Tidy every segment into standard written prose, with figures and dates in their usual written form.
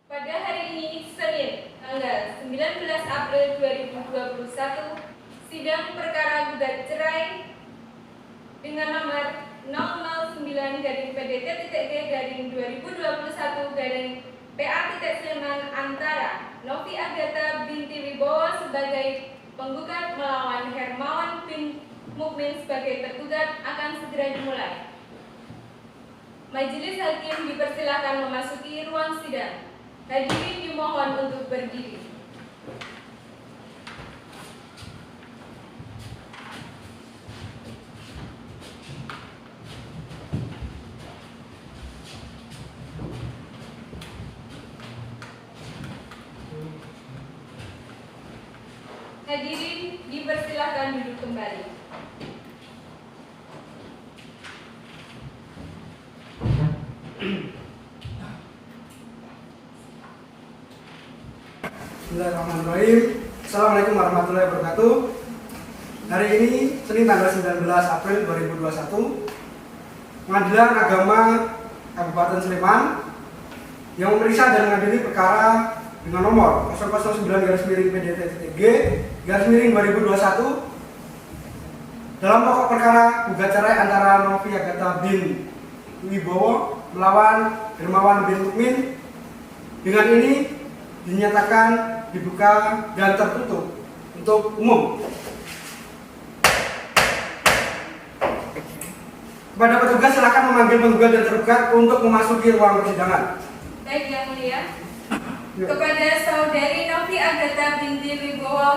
Pada hari ini, Senin, tanggal 19 April 2021, sidang perkara gugat cerai dengan nomor 009-PDT-G-2021-PA-Sleman antara Novi Agatha binti Wibowo sebagai penggugat melawan Hermawan bin Mukmin sebagai tergugat akan segera dimulai. Majelis Hakim dipersilakan memasuki ruang sidang. Hadirin dimohon untuk berdiri. Hadirin dipersilakan duduk kembali. Bismillahirrahmanirrahim. Assalamualaikum warahmatullahi wabarakatuh. Hari ini Senin tanggal 19 April 2021, Pengadilan Agama Kabupaten Sleman yang memeriksa dan mengadili perkara dengan nomor 009-PDT-G-2021 dalam pokok perkara gugat cerai antara Novi Agatha bin Wibowo melawan Hermawan bin Mukmin. Dengan ini dinyatakan dibuka dan tertutup untuk umum. Kepada petugas silakan memanggil penggugat dan tergugat untuk memasuki ruang persidangan. Baik, Yang Mulia. Kepada Saudari Novi Agatha binti Wibowo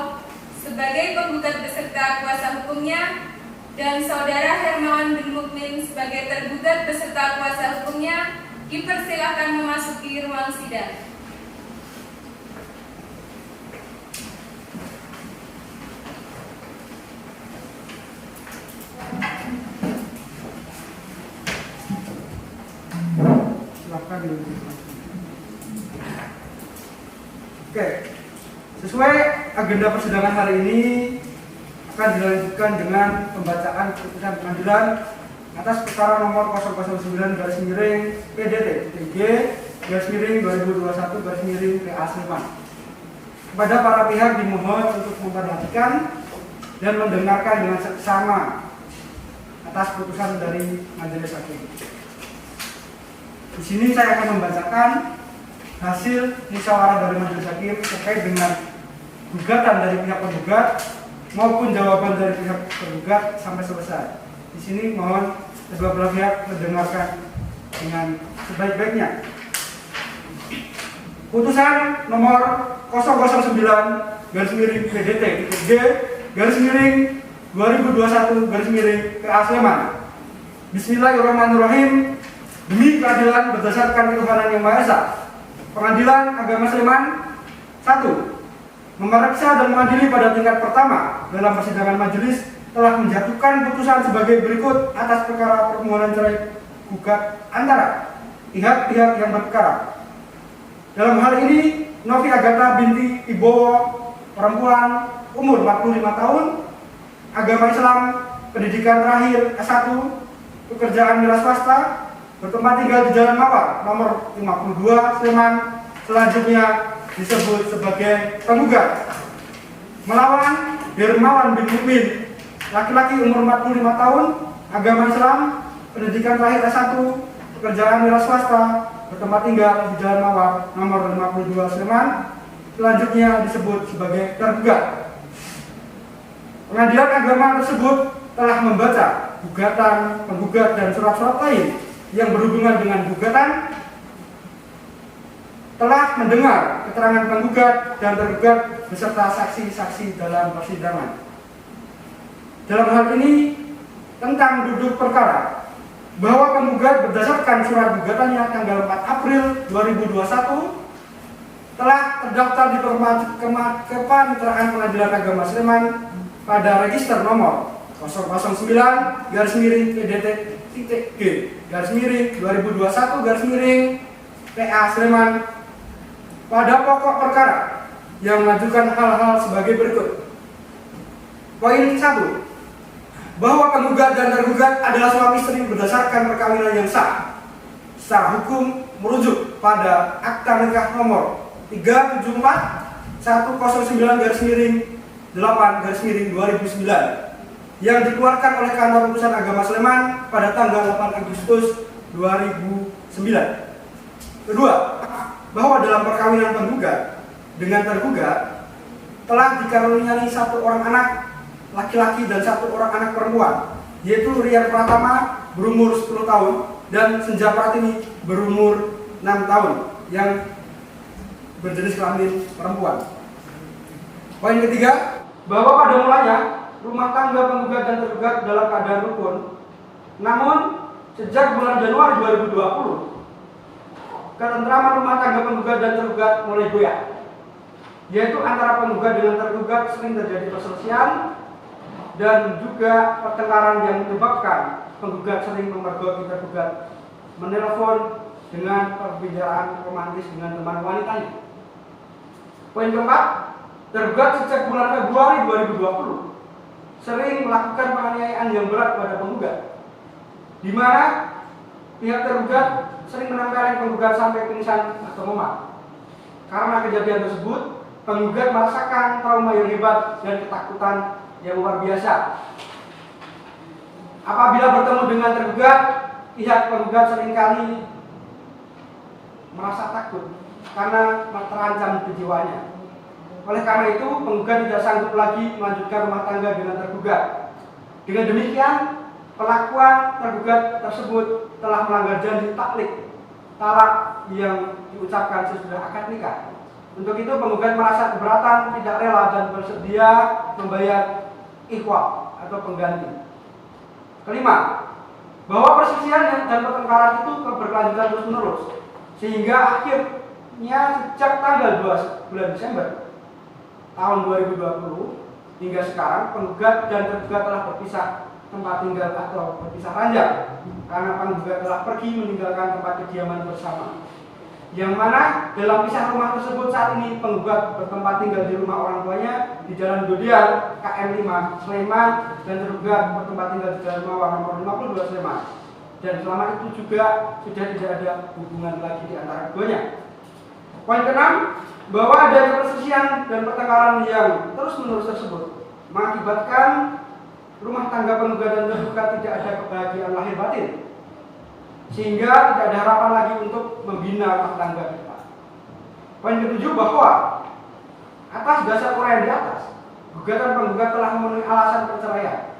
sebagai penggugat beserta kuasa hukumnya dan Saudara Hermawan bin Mukmin sebagai tergugat beserta kuasa hukumnya dipersilakan memasuki ruang sidang. Oke, sesuai agenda persidangan hari ini akan dilanjutkan dengan pembacaan putusan pengadilan atas perkara nomor 009-PDT-G-2021-PA Sleman. Kepada para pihak dimohon untuk memperhatikan dan mendengarkan dengan seksama atas putusan dari majelis hakim. Di sini saya akan membacakan hasil musyawarah dari majelis hakim terkait dengan gugatan dari pihak penggugat maupun jawaban dari pihak tergugat sampai selesai. Di sini mohon kedua belah pihak mendengarkan dengan sebaik-baiknya. Putusan nomor 009-PDT-G-2021-PA Sleman. Bismillahirrahmanirrahim. Demi keadilan berdasarkan ketuhanan yang Maha Esa, Pengadilan Agama Sleman 1. Memeriksa dan mengadili pada tingkat pertama dalam persidangan majelis telah menjatuhkan putusan sebagai berikut atas perkara permohonan cerai gugat antara pihak-pihak yang berperkara. Dalam hal ini, Novi Agatha binti Wibowo, perempuan, umur 45 tahun, agama Islam, pendidikan terakhir S1, pekerjaan wira swasta, bertempat tinggal di Jalan Mawar nomor 52 Sleman, selanjutnya disebut sebagai penggugat, melawan Hermawan bin Mukmin, laki-laki umur 45 tahun, agama Islam, pendidikan terakhir S1, pekerjaan wira swasta, bertempat tinggal di Jalan Mawar nomor 52 Sleman, selanjutnya disebut sebagai tergugat. Pengadilan agama tersebut telah membaca gugatan, penggugat dan surat-surat lain yang berhubungan dengan gugatan, telah mendengar keterangan penggugat dan tergugat beserta saksi-saksi dalam persidangan. Dalam hal ini tentang duduk perkara, bahwa penggugat berdasarkan surat gugatannya tanggal 4 April 2021 telah terdaftar di Kepaniteraan Pengadilan Agama Sleman pada register nomor 009-PDT-G-2021-PA Sleman pada pokok perkara yang mengajukan hal-hal sebagai berikut. Poin 1. Bahwa penggugat dan tergugat adalah suami istri berdasarkan perkawinan yang sah. secara hukum merujuk pada Akta Nikah nomor 374/109/8/2009 yang dikeluarkan oleh Kantor Urusan Agama Sleman pada tanggal 8 Agustus 2009. Kedua, bahwa dalam perkawinan penggugat dengan tergugat telah dikaruniai satu orang anak laki-laki dan satu orang anak perempuan, yaitu Rian Pratama berumur 10 tahun dan Senja Pratini berumur 6 tahun yang berjenis kelamin perempuan. Poin ketiga, bahwa pada mulanya rumah tangga penggugat dan tergugat dalam keadaan rukun. Namun, sejak bulan Januari 2020, ketentraman rumah tangga penggugat dan tergugat mulai goyah. Yaitu antara penggugat dengan tergugat sering terjadi perselisihan dan juga pertengkaran yang menyebabkan penggugat sering memergoki tergugat menelpon dengan perbicaraan romantis dengan teman wanitanya. Poin keempat, tergugat sejak bulan Februari 2020 sering melakukan penganiayaan yang berat pada penggugat, di mana pihak tergugat sering menempeleng penggugat sampai pingsan atau memat. Karena kejadian tersebut, penggugat merasakan trauma yang hebat dan ketakutan yang luar biasa. Apabila bertemu dengan tergugat, pihak penggugat seringkali merasa takut karena terancam jiwanya. Oleh karena itu, penggugat tidak sanggup lagi melanjutkan rumah tangga dengan tergugat. Dengan demikian, pelakuan tergugat tersebut telah melanggar janji taklik talak yang diucapkan sesudah akad nikah. Untuk itu, penggugat merasa keberatan, tidak rela dan bersedia membayar ikhwal atau pengganti. Kelima, bahwa perselisihan dan pertengkaran itu berkelanjutan terus-menerus, sehingga akhirnya sejak tanggal 2 bulan Desember tahun 2020 hingga sekarang, penggugat dan tergugat telah berpisah tempat tinggal atau berpisah ranjang karena penggugat telah pergi meninggalkan tempat kediaman bersama. Yang mana dalam pisah rumah tersebut saat ini penggugat bertempat tinggal di rumah orang tuanya di Jalan Godian KM 5 Sleman dan tergugat bertempat tinggal di Jalan Mawar nomor 52 Sleman. Dan selama itu juga sudah tidak ada hubungan lagi di antara keduanya. Poin keenam, bahwa adanya perselisihan dan pertengkaran yang terus-menerus tersebut mengakibatkan rumah tangga penggugat dan tergugat tidak ada kebahagiaan lahir batin, sehingga tidak ada harapan lagi untuk membina rumah tangga ke depan. Poin ketujuh, bahwa atas dasar uraian di atas, gugatan penggugat telah memenuhi alasan perceraian,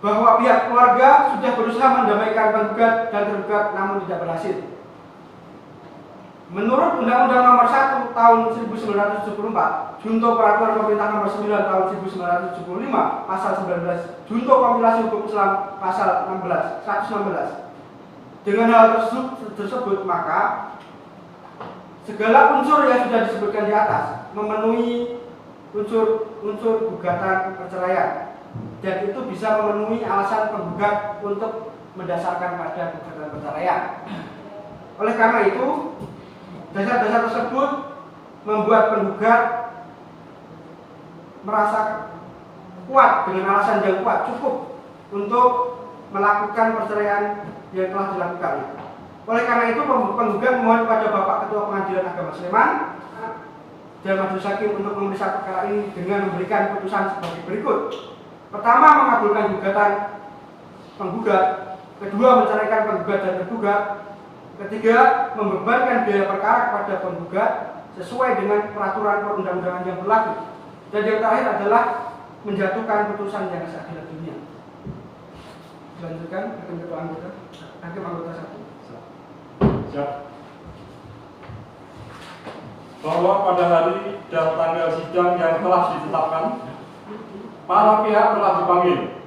bahwa pihak keluarga sudah berusaha mendamaikan penggugat dan tergugat namun tidak berhasil. Menurut Undang-Undang Nomor 1 Tahun 1974, Junto Peraturan Pemerintah Nomor 9 Tahun 1975, Pasal 19, Junto Kompilasi Hukum Islam Pasal 116. Dengan hal tersebut, maka segala unsur yang sudah disebutkan di atas memenuhi unsur gugatan perceraian, dan itu bisa memenuhi alasan penggugat untuk mendasarkan pada gugatan perceraian. Oleh karena itu, dasar-dasar tersebut membuat penggugat merasa kuat dengan alasan yang kuat cukup untuk melakukan perceraian yang telah dilakukan. Oleh karena itu, penggugat memohon kepada Bapak Ketua Pengadilan Agama Sleman dan Majelis Hakim untuk memeriksa perkara ini dengan memberikan putusan sebagai berikut. Pertama, mengabulkan gugatan penggugat. Kedua, menceraikan penggugat dan tergugat. Ketiga, membebankan biaya perkara kepada penggugat sesuai dengan peraturan perundang-undangan yang berlaku. Dan yang terakhir adalah menjatuhkan putusan yang seadil-adilnya. Dilanjutkan, Hakim Ketua Anggota, Hakim Anggota 1. Siap. Bahwa pada hari dan tanggal sidang yang telah ditetapkan, para pihak telah dipanggil.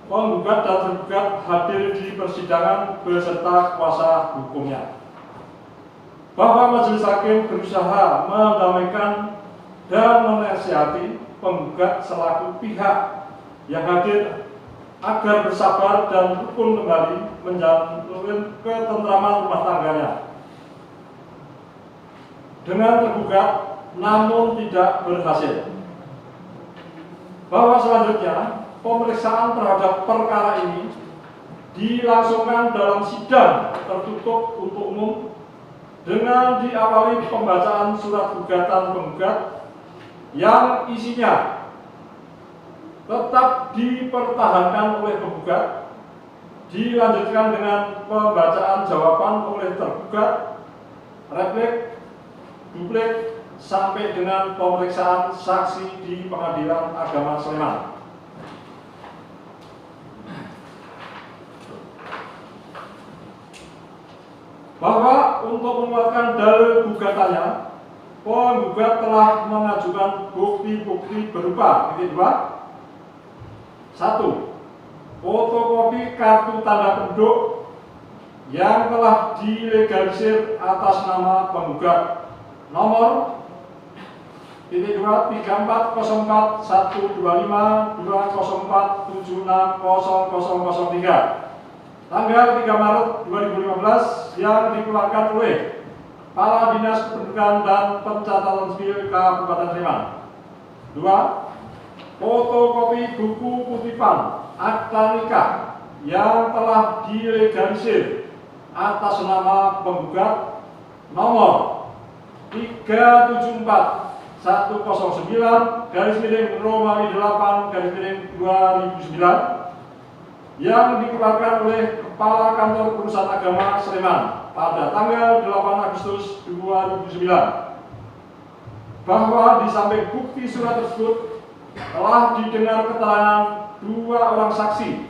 Penggugat dan tergugat hadir di persidangan beserta kuasa hukumnya. Bahwa Majelis Hakim berusaha mendamaikan dan menasihati penggugat selaku pihak yang hadir agar bersabar dan rukun kembali menjalin ketentraman rumah tangganya. Dengan tergugat namun tidak berhasil. Bahwa selanjutnya pemeriksaan terhadap perkara ini dilangsungkan dalam sidang tertutup untuk umum dengan diawali pembacaan surat gugatan penggugat yang isinya tetap dipertahankan oleh penggugat, dilanjutkan dengan pembacaan jawaban oleh tergugat, replik, duplik, sampai dengan pemeriksaan saksi di Pengadilan Agama Sleman. Bahwa untuk menguatkan dalil gugatannya, penggugat telah mengajukan bukti-bukti berupa titik 2. 1. Fotokopi kartu tanda penduduk yang telah dilegalisir atas nama penggugat nomor titik 2 3404 125 204 760003 tanggal 3 Maret 2015 yang dikeluarkan oleh Kepala Dinas Kependudukan dan Pencatatan Sipil Kabupaten Sleman. 2. Fotokopi buku kutipan akta nikah yang telah dilegalisir atas nama penggugat nomor 374 109 Romawi 8 2009 yang dikeluarkan oleh Kepala Kantor Urusan Agama Sleman pada tanggal 8 Agustus 2009, bahwa di samping bukti surat tersebut telah didengar keterangan 2 orang saksi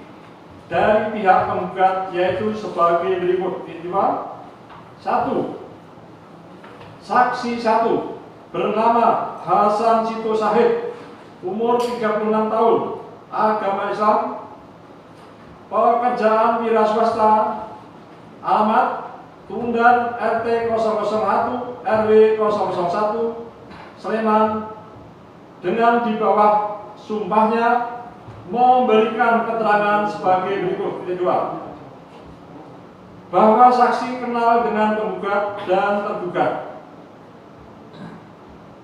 dari pihak penggugat, yaitu sebagai berikut. 1. Saksi 1 bernama Hasan Sito Sahid, umur 36 tahun, agama Islam, pekerjaan wira swasta, alamat Tundan RT 001 RW 001 Sleman, dengan di bawah sumpahnya memberikan keterangan sebagai berikut. 2. Bahwa saksi kenal dengan penggugat dan tergugat.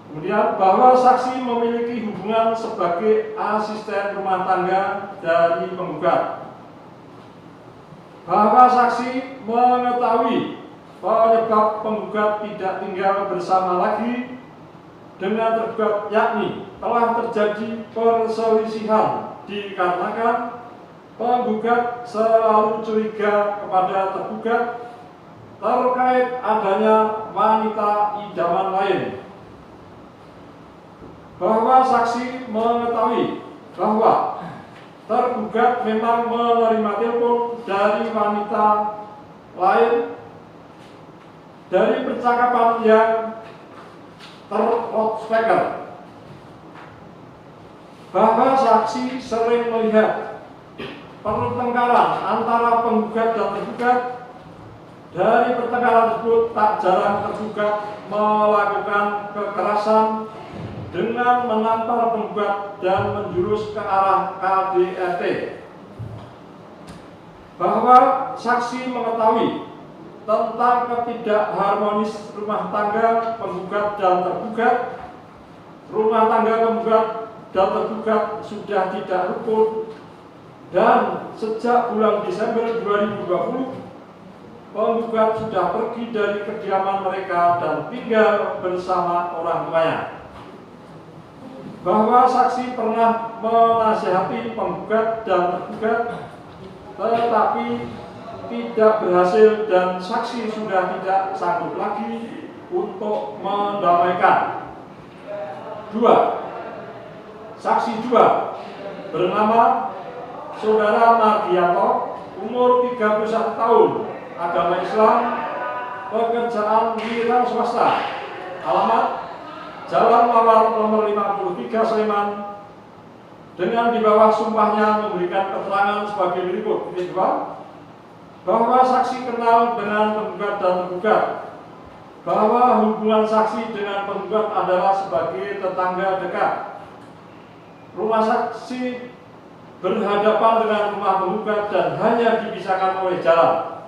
Kemudian bahwa saksi memiliki hubungan sebagai asisten rumah tangga dari penggugat. Bahwa saksi mengetahui penyebab penggugat tidak tinggal bersama lagi dengan tergugat, yakni telah terjadi perselisihan dikarenakan penggugat selalu curiga kepada tergugat terkait adanya wanita idaman lain. Bahwa saksi mengetahui bahwa tergugat memang menerima telepon dari wanita lain dari percakapan yang terloudspeaker. Bahwa saksi sering melihat pertengkaran antara penggugat dan tergugat. Dari pertengkaran tersebut tak jarang tergugat melakukan kekerasan dengan menampar penggugat dan menjurus ke arah KDRT. Bahwa saksi mengetahui tentang ketidakharmonis rumah tangga penggugat dan tergugat. Rumah tangga penggugat dan tergugat sudah tidak rukun, dan sejak bulan Desember 2020 penggugat sudah pergi dari kediaman mereka dan tinggal bersama orang tuanya. Bahwa saksi pernah menasihati penggugat dan tergugat tetapi tidak berhasil, dan saksi sudah tidak sanggup lagi untuk mendamaikan. 2. Saksi 2 bernama Saudara Margianto, umur 31 tahun, agama Islam, pekerjaan wira swasta, alamat Jalan Mawar nomor 53 Sleman, dengan di bawah sumpahnya memberikan keterangan sebagai berikut. 2. Bahwa saksi kenal dengan penggugat dan tergugat. Bahwa hubungan saksi dengan penggugat adalah sebagai tetangga dekat. Rumah saksi berhadapan dengan rumah penggugat dan hanya dipisahkan oleh jalan.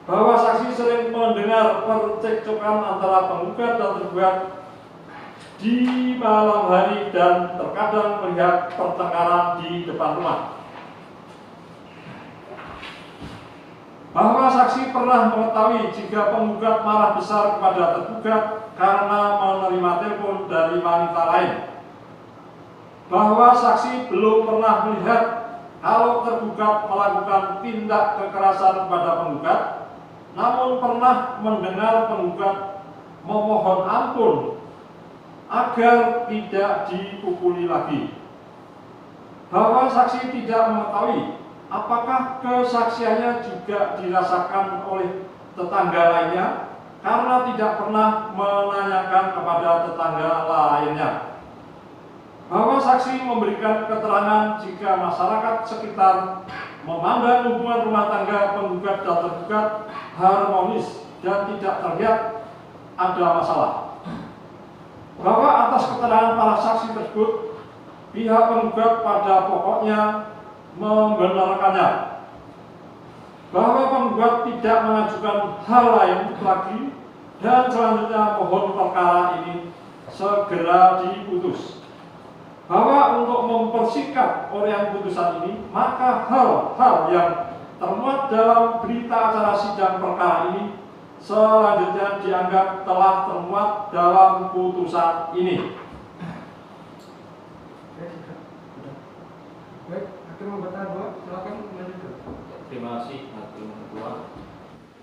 Bahwa saksi sering mendengar percekcokan antara penggugat dan tergugat di malam hari dan terkadang melihat pertengkaran di depan rumah. bahwa saksi pernah mengetahui jika penggugat marah besar kepada tergugat karena menerima telepon dari wanita lain, bahwa saksi belum pernah melihat kalau tergugat melakukan tindak kekerasan kepada penggugat, namun pernah mendengar penggugat memohon ampun agar tidak dipukuli lagi, bahwa saksi tidak mengetahui apakah kesaksiannya juga dirasakan oleh tetangga lainnya karena tidak pernah menanyakan kepada tetangga lainnya, bahwa saksi memberikan keterangan jika masyarakat sekitar memandang hubungan rumah tangga penggugat dan tergugat harmonis dan tidak terlihat ada masalah, bahwa atas keterangan para saksi tersebut pihak penggugat pada pokoknya membenarkannya, bahwa penggugat tidak mengajukan hal lain lagi dan selanjutnya mohon perkara ini segera diputus, bahwa untuk mempersikat orian putusan ini maka hal-hal yang termuat dalam berita acara sidang perkara ini selanjutnya dianggap telah termuat dalam putusan ini. Baik, hakim anggota 2, silakan melanjutkan. Terima kasih hakim ketua.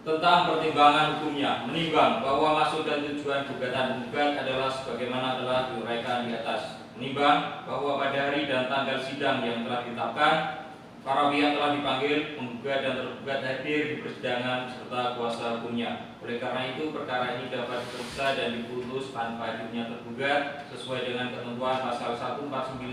Tentang pertimbangan hukumnya, menimbang bahwa maksud dan tujuan gugatan penggugat adalah sebagaimana telah diuraikan di atas. Menimbang bahwa pada hari dan tanggal sidang yang telah ditetapkan, para pihak telah dipanggil, penggugat dan tergugat hadir di persidangan serta kuasa hukumnya. Oleh karena itu, perkara ini dapat diperiksa dan diputus tanpa hadirnya tergugat sesuai dengan ketentuan pasal 149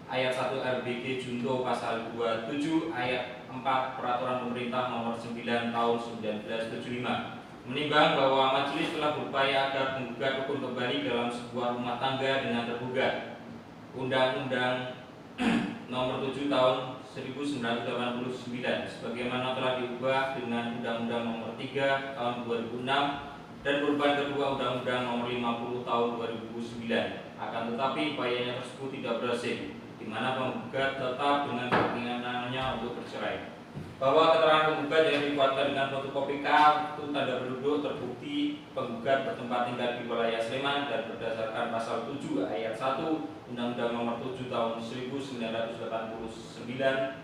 ayat 1 RBG Junto pasal 27 ayat 4 Peraturan Pemerintah Nomor 9 Tahun 1975. Menimbang bahwa majelis telah berupaya agar penggugat rukun kembali dalam sebuah rumah tangga dengan tergugat. Undang-Undang Nomor 7 Tahun 1989 sebagaimana telah diubah dengan Undang-Undang Nomor 3 Tahun 2006 dan perubahan kedua Undang-Undang Nomor 50 Tahun 2009. Akan tetapi upayanya tersebut tidak berhasil, di mana penggugat tetap dengan keinginannya untuk bercerai. Bahwa keterangan penggugat yang dikuatkan dengan fotokopi kartu tanda penduduk terbukti penggugat bertempat tinggal di wilayah Sleman dan berdasarkan pasal 7 ayat 1 Undang-Undang Nomor 7 Tahun 1989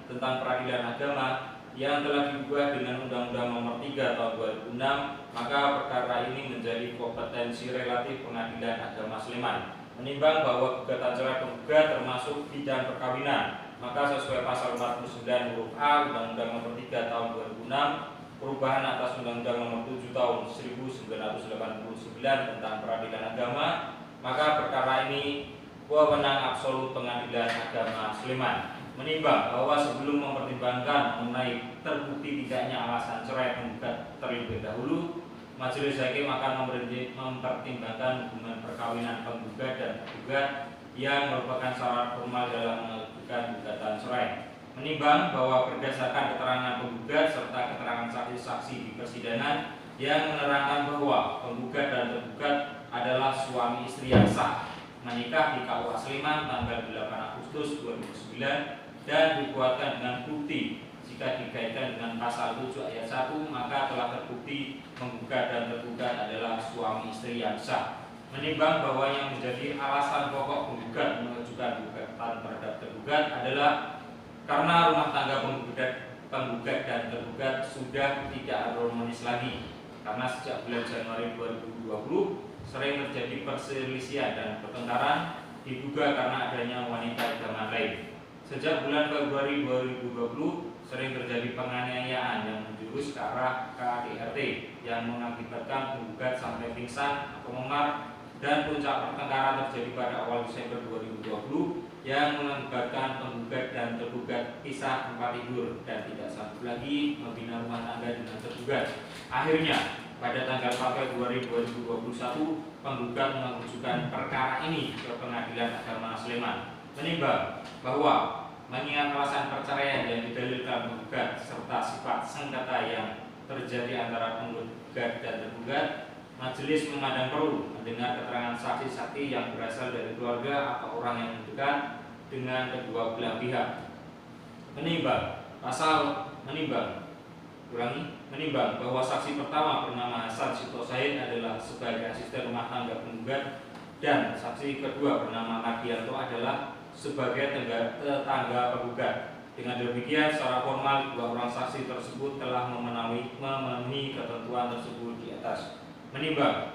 tentang Peradilan Agama yang telah diubah dengan Undang-Undang Nomor 3 Tahun 2006, maka perkara ini menjadi kompetensi relatif Pengadilan Agama Sleman. Menimbang bahwa gugatan cerai penggugat termasuk bidang perkawinan, maka sesuai pasal 49 huruf A Undang-Undang Nomor 3 Tahun 2006 perubahan atas Undang-Undang Nomor 7 Tahun 1989 tentang Peradilan Agama, maka perkara ini wewenang absolut Pengadilan Agama Sleman. Menimbang bahwa sebelum mempertimbangkan mengenai terbukti tidaknya alasan cerai penggugat terlebih dahulu, majelis hakim akan mempertimbangkan hubungan perkawinan penggugat dan tergugat yang merupakan syarat formal dalam mengajukan gugatan cerai. Menimbang bahwa berdasarkan keterangan penggugat serta keterangan saksi-saksi di persidangan yang menerangkan bahwa penggugat dan tergugat adalah suami istri yang sah, menikah di KUA Sleman tanggal 8 Agustus 2009 dan dikuatkan dengan bukti jika dikaitkan dengan pasal 7 ayat 1 maka telah terbukti penggugat dan tergugat adalah suami istri yang sah. Menimbang bahwa yang menjadi alasan pokok penggugat mengajukan gugatan terhadap tergugat adalah karena rumah tangga penggugat dan tergugat sudah tidak harmonis lagi, karena sejak bulan Januari 2020 sering terjadi perselisihan dan pertengkaran diduga karena adanya wanita idaman lain. Sejak bulan Februari 2020 sering terjadi penganiayaan yang menjurus ke arah KDRT yang mengakibatkan penggugat sampai pingsan atau memar, dan puncak pertengkaran terjadi pada awal Desember 2020 yang mengakibatkan penggugat dan tergugat pisah tempat tidur dan tidak sanggup lagi membina rumah tangga dengan tergugat. Akhirnya pada tanggal 4 Februari 2021 penggugat mengajukan perkara ini ke Pengadilan Agama Sleman. Menimbang bahwa mengingat alasan perceraian yang didalilkan penggugat serta sifat sengketa yang terjadi antara penggugat dan tergugat, majelis memandang perlu mendengar keterangan saksi-saksi yang berasal dari keluarga atau orang yang dekat dengan kedua belah pihak. Menimbang menimbang bahwa saksi pertama bernama Hasan Sito Said adalah sebagai asisten rumah tangga penggugat dan saksi kedua bernama Mardianto adalah sebagai tetangga penggugat. Dengan demikian, secara formal dua orang saksi tersebut telah memenuhi ketentuan tersebut di atas. Menimbang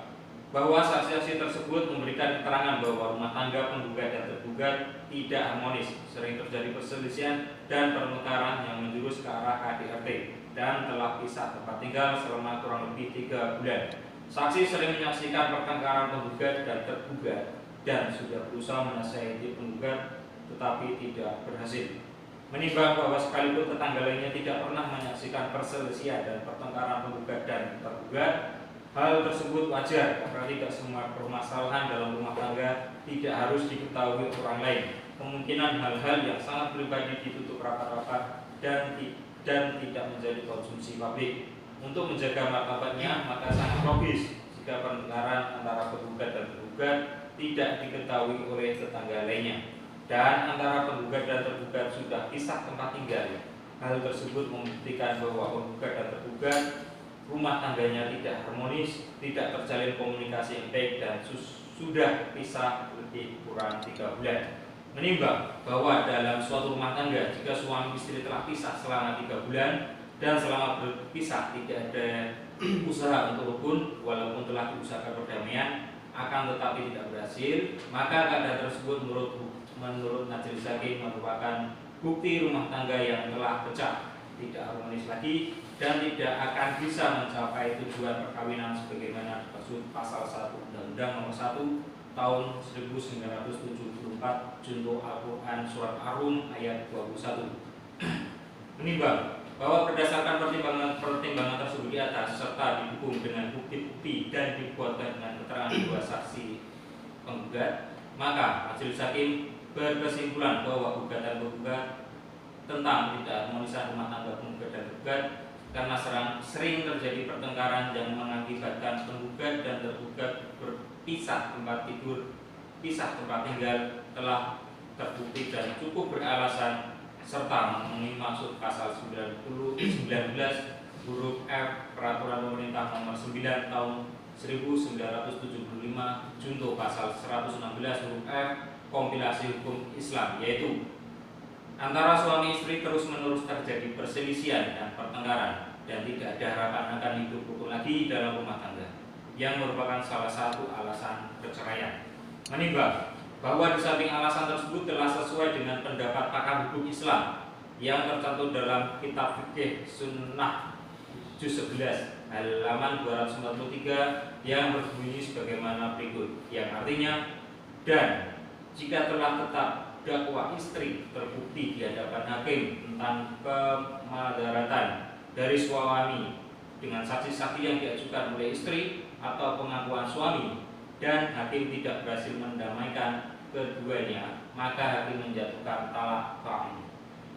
bahwa saksi-saksi tersebut memberikan keterangan bahwa rumah tangga penggugat dan tergugat tidak harmonis, sering terjadi perselisihan dan pertengkaran yang menjurus ke arah KDRT dan telah pisah tempat tinggal selama kurang lebih 3 bulan. Saksi sering menyaksikan pertengkaran penggugat dan tergugat dan sudah berusaha menasihati penggugat tetapi tidak berhasil. Menimbang bahwa sekalipun tetangga lainnya tidak pernah menyaksikan perselisihan dan pertengkaran penggugat dan tergugat, hal tersebut wajar karena tidak semua permasalahan dalam rumah tangga tidak harus diketahui orang lain. Kemungkinan hal-hal yang sangat pribadi ditutup rapat-rapat dan tidak menjadi konsumsi publik. Untuk menjaga martabatnya, maka sangat logis jika pertengkaran antara penggugat dan tergugat tidak diketahui oleh tetangga lainnya dan antara penggugat dan tergugat sudah pisah tempat tinggal. Hal tersebut membuktikan bahwa penggugat dan tergugat rumah tangganya tidak harmonis, tidak terjalin komunikasi yang baik dan sudah pisah lebih kurang 3 bulan. Menimbang bahwa dalam suatu rumah tangga jika suami istri telah pisah selama 3 bulan dan selama berpisah tidak ada usaha untuk rukun walaupun telah diusahakan perdamaian akan tetapi tidak berhasil, maka keadaan tersebut menurut majelis hakim merupakan bukti rumah tangga yang telah pecah, tidak harmonis lagi dan tidak akan bisa mencapai tujuan perkawinan sebagaimana dimaksud pasal 1 Undang-Undang Nomor 1 Tahun 1974 Junto Al-Quran Surat Ar-Rum ayat 21. Menimbang bahwa berdasarkan pertimbangan tersebut di atas serta didukung dengan bukti-bukti dan dikuatkan dengan keterangan dua saksi penggugat, maka majelis hakim berkesimpulan bahwa gugatan penggugat tentang tidak harmonisan rumah tangga penggugat dan tergugat karena sering terjadi pertengkaran yang mengakibatkan penggugat dan tergugat berpisah tempat tidur, pisah tempat tinggal telah terbukti dan cukup beralasan serta memenuhi maksud pasal 19 huruf F Peraturan Pemerintah Nomor 9 Tahun 1975 junto pasal 116 huruf F Kompilasi Hukum Islam, yaitu antara suami istri terus-menerus terjadi perselisihan dan pertengkaran dan tidak ada harapan akan hidup rukun lagi dalam rumah tangga, yang merupakan salah satu alasan perceraian. Menimbang bahwa di samping alasan tersebut telah sesuai dengan pendapat pakar hukum Islam yang tercantum dalam kitab fikih Sunnah juz 11 halaman 293 yang berbunyi sebagaimana berikut, yang artinya, dan jika telah tetap dakwa istri terbukti di hadapan hakim tentang kemadaratan dari suami dengan saksi-saksi yang diajukan oleh istri atau pengakuan suami dan hakim tidak berhasil mendamaikan keduanya, maka hakim menjatuhkan talak bain.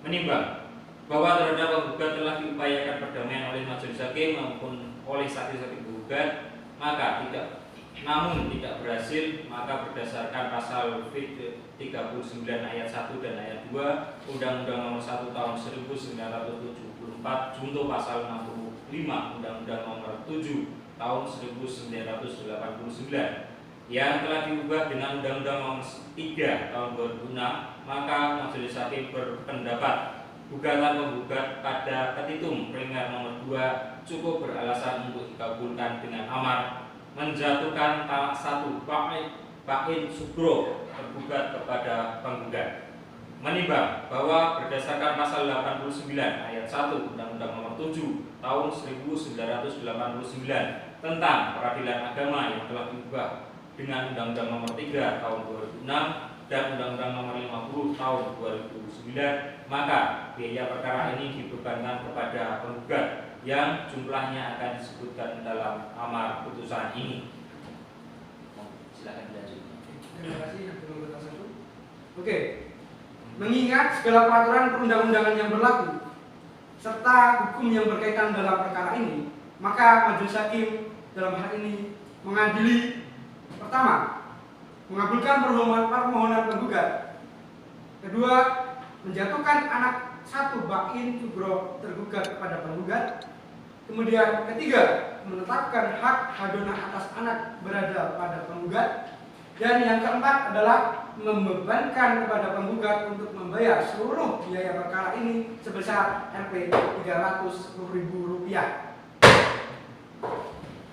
Menimbang bahwa terhadap penggugat telah diupayakan perdamaian oleh majelis hakim maupun oleh saksi-saksi penggugat, maka namun tidak berhasil, maka berdasarkan pasal 39 ayat 1 dan ayat 2 Undang-Undang Nomor 1 Tahun 1974 junto pasal 65 Undang-Undang Nomor 7 Tahun 1989 yang telah diubah dengan Undang-Undang Nomor 3 Tahun 2006, maka majelis hakim berpendapat gugatan penggugat pada petitum primer nomor 2 cukup beralasan untuk dikabulkan dengan amar menjatuhkan talak 1 bain subro tergugat kepada penggugat. Menimbang bahwa berdasarkan pasal 89 ayat 1 Undang-Undang Nomor 7 Tahun 1989 tentang peradilan agama yang telah diubah dengan Undang-Undang Nomor 3 Tahun 2006 dan Undang-Undang Nomor 50 Tahun 2009, maka biaya perkara ini dibebankan kepada penggugat yang jumlahnya akan disebutkan dalam amar putusan ini. Silakan dilanjutkan. Terima kasih anggota 1. Oke. Mengingat segala peraturan perundang-undangan yang berlaku serta hukum yang berkaitan dalam perkara ini, maka majelis hakim dalam hal ini mengadili: pertama, mengabulkan permohonan penggugat; kedua, menjatuhkan anak 1 bain subro tergugat kepada penggugat; Kemudian ketiga, menetapkan hak hadona atas anak berada pada penggugat. Dan yang keempat adalah membebankan kepada penggugat untuk membayar seluruh biaya perkara ini sebesar Rp 310.000.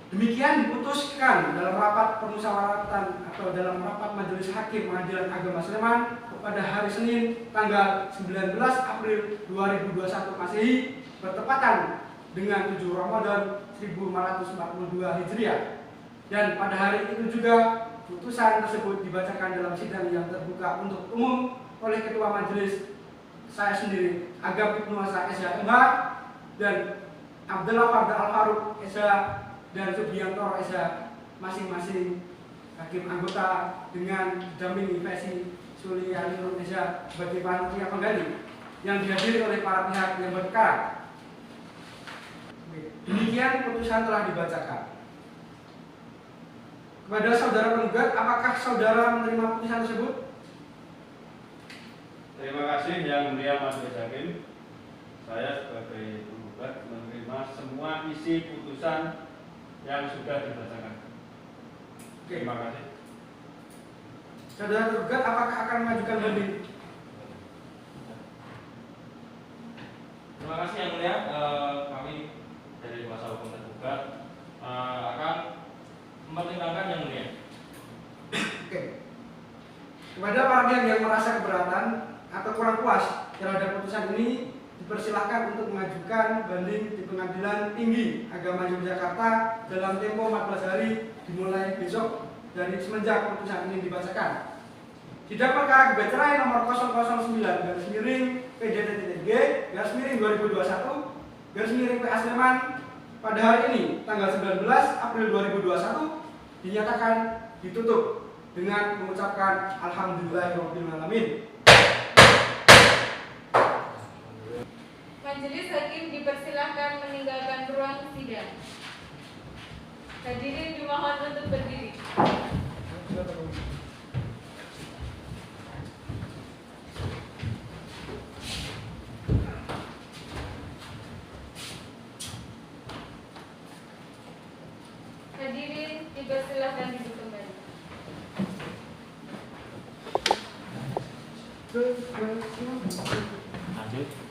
Demikian diputuskan dalam rapat permusyawaratan atau dalam rapat Majelis Hakim Pengadilan Agama Sleman pada hari Senin tanggal 19 April 2021 Masehi bertepatan dengan 7 Ramadan 1442 Hijriah. Dan pada hari itu juga putusan tersebut dibacakan dalam sidang yang terbuka untuk umum oleh Ketua Majelis saya sendiri, Agam Ibnu Asa SH MH, dan Abdullah Farda Al-Faruq SH dan Subianto SH, masing-masing hakim anggota dengan didampingi Vesi Suliani Nur SH sebagai panitia pengganti yang dihadiri oleh para pihak yang berperkara. Demikian putusan telah dibacakan. Kepada saudara penggugat, apakah saudara menerima putusan tersebut? Terima kasih Yang Mulia Majelis Hakim. Saya sebagai penggugat menerima semua isi putusan yang sudah dibacakan. Terima kasih. Saudara tergugat, apakah akan mengajukan banding? Terima kasih Yang Mulia. Kami dari kuasa hukum tergugat akan mempertimbangkan Yang Mulia. Oke. Kepada para pihak yang merasa keberatan atau kurang puas terhadap putusan ini, dipersilahkan untuk mengajukan banding di Pengadilan Tinggi Agama Yogyakarta dalam tempo 14 hari dimulai besok dari semenjak putusan ini dibacakan. Sidang perkara gugat cerai nomor 009-PJT-G/2021 PA Sleman pada hari ini tanggal 19 April 2021 dinyatakan ditutup dengan mengucapkan alhamdulillahirobbilalamin. Majelis Hakim dipersilahkan meninggalkan ruang sidang. Hadirin dimohon untuk berdiri. Hadirin dipersilahkan duduk kembali. Lanjut.